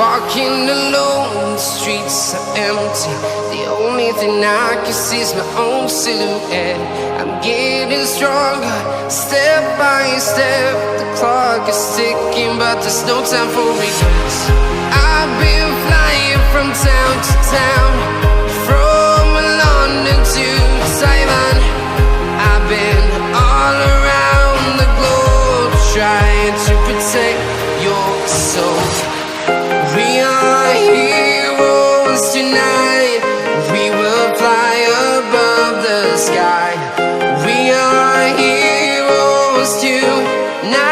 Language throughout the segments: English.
walking alone, the streets are empty. The only thing I can see is my own silhouette. I'm getting stronger, step by step. The clock is ticking, but there's no time for regrets. I've been flying from town to town, from London to Taiwan. I've been all around the globe, trying to protect your soul. We are heroes tonight. We will fly above the sky. We are heroes tonight.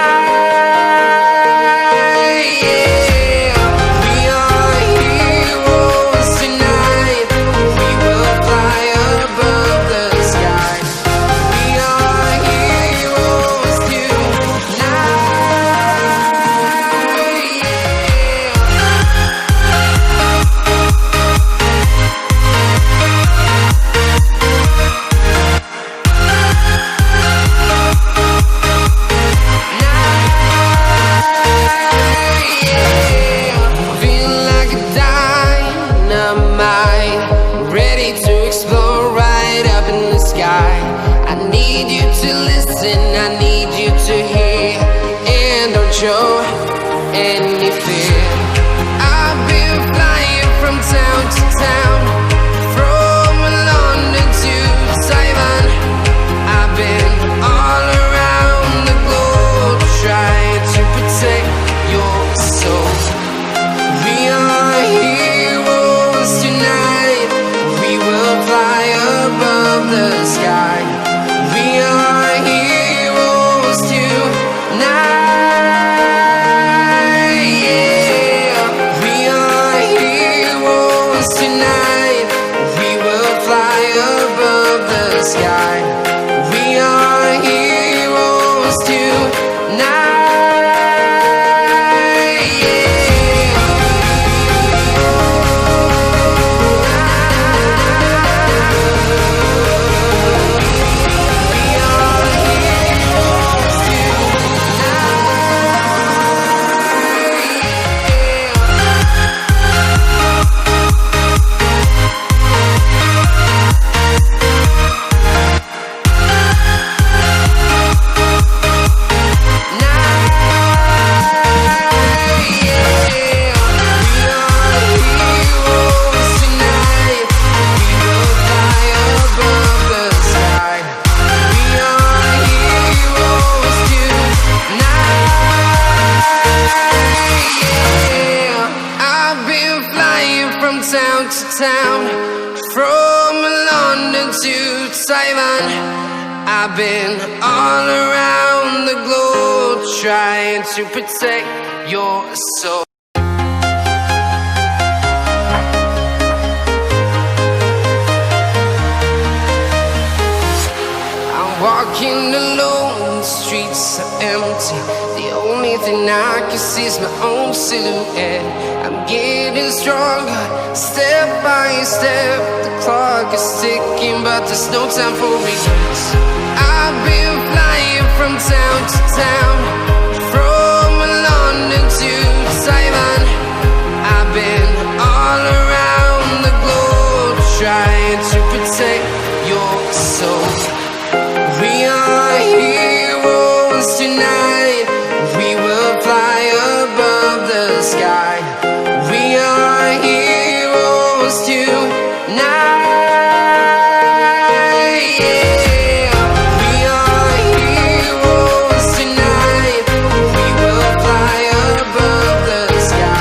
Yeah. We are heroes tonight. We will fly above the sky. We are heroes tonight. Show any fear. I've been flying from town to town, from London to Taiwan. I've been all around the globe, trying to protect your soul. We are heroes tonight. We will fly above the sky. We are heroes tonight. Tonight, we will fly above the sky. We are heroes tonight. Yeah. We are heroes town to town, from London to Taiwan. I've been all around the globe, trying to protect your soul. I'm walking alone, the streets are empty. The only thing I can see is my own silhouette. I'm getting stronger, step by step. The clock is ticking, but there's no time for regrets. I've been flying from town to town, from London to Taiwan. I've been all around the globe, trying to protect your soul. We are heroes tonight. We will fly above the sky. We are heroes tonight. Yeah. We are heroes tonight. We will fly above the sky.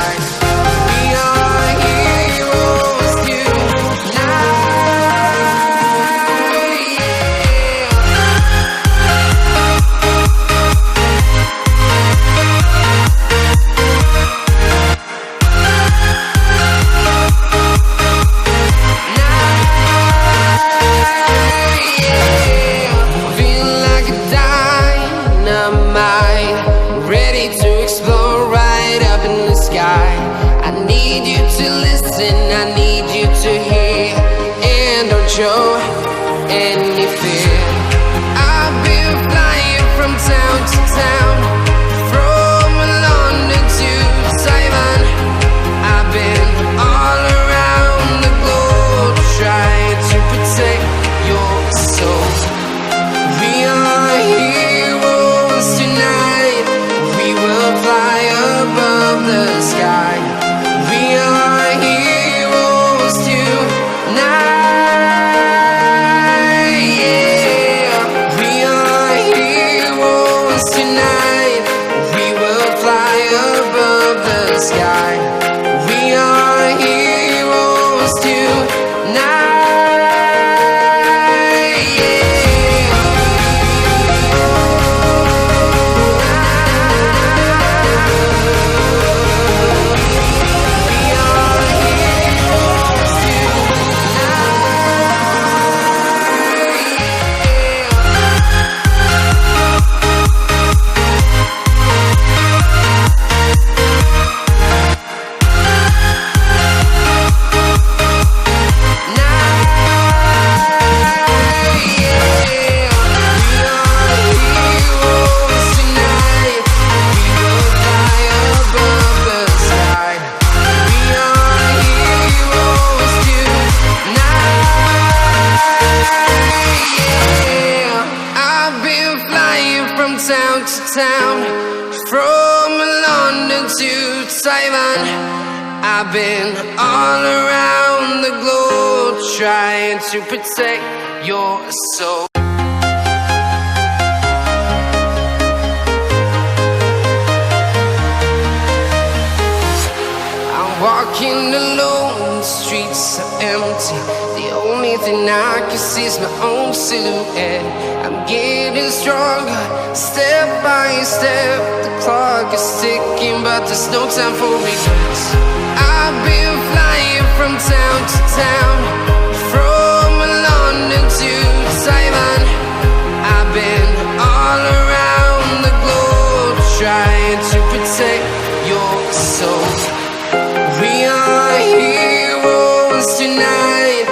town, from London to Taiwan. I've been all around the globe trying to protect your soul. Walking alone, the streets are empty. The only thing I can see is my own silhouette. I'm getting stronger, step by step. The clock is ticking, but there's no time for regrets. I've been flying from town to town, from London to Taiwan. I've been all around the globe trying to protect your soul. We are heroes tonight.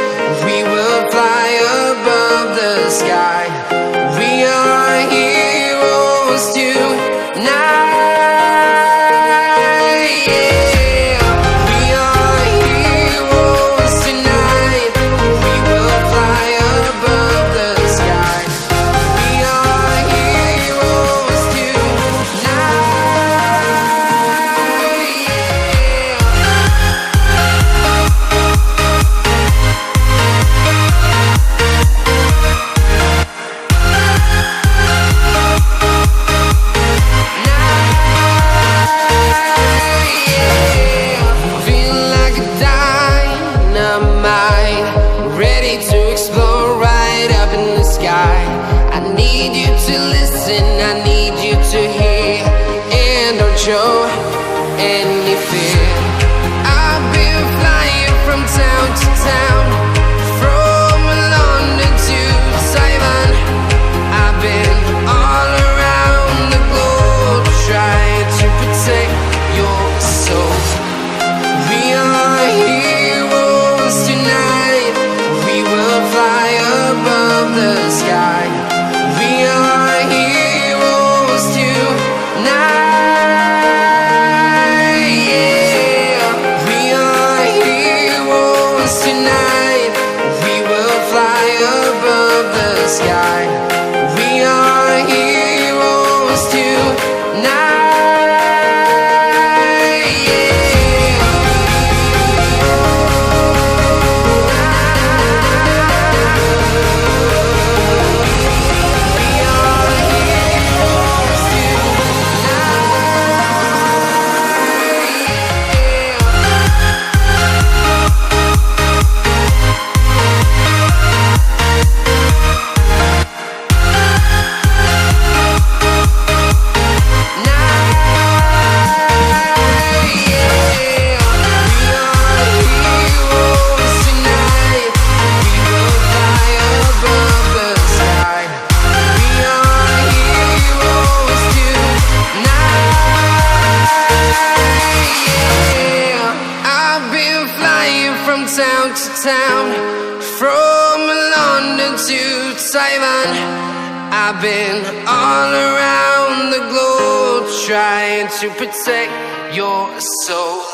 We will fly above the sky. We are heroes tonight. Yeah. We are heroes tonight. We will fly above the sky. We are heroes tonight. I need you to hear and don't show any fear. I've been flying from town to town, from London to Taiwan. I've been all around the globe trying to protect your soul. We are heroes tonight. We will fly above the sky. We are heroes tonight, yeah. We are heroes tonight. We will fly above the sky. We are heroes tonight, yeah. Town to town, from London to Taiwan. I've been all around the globe trying to protect your soul.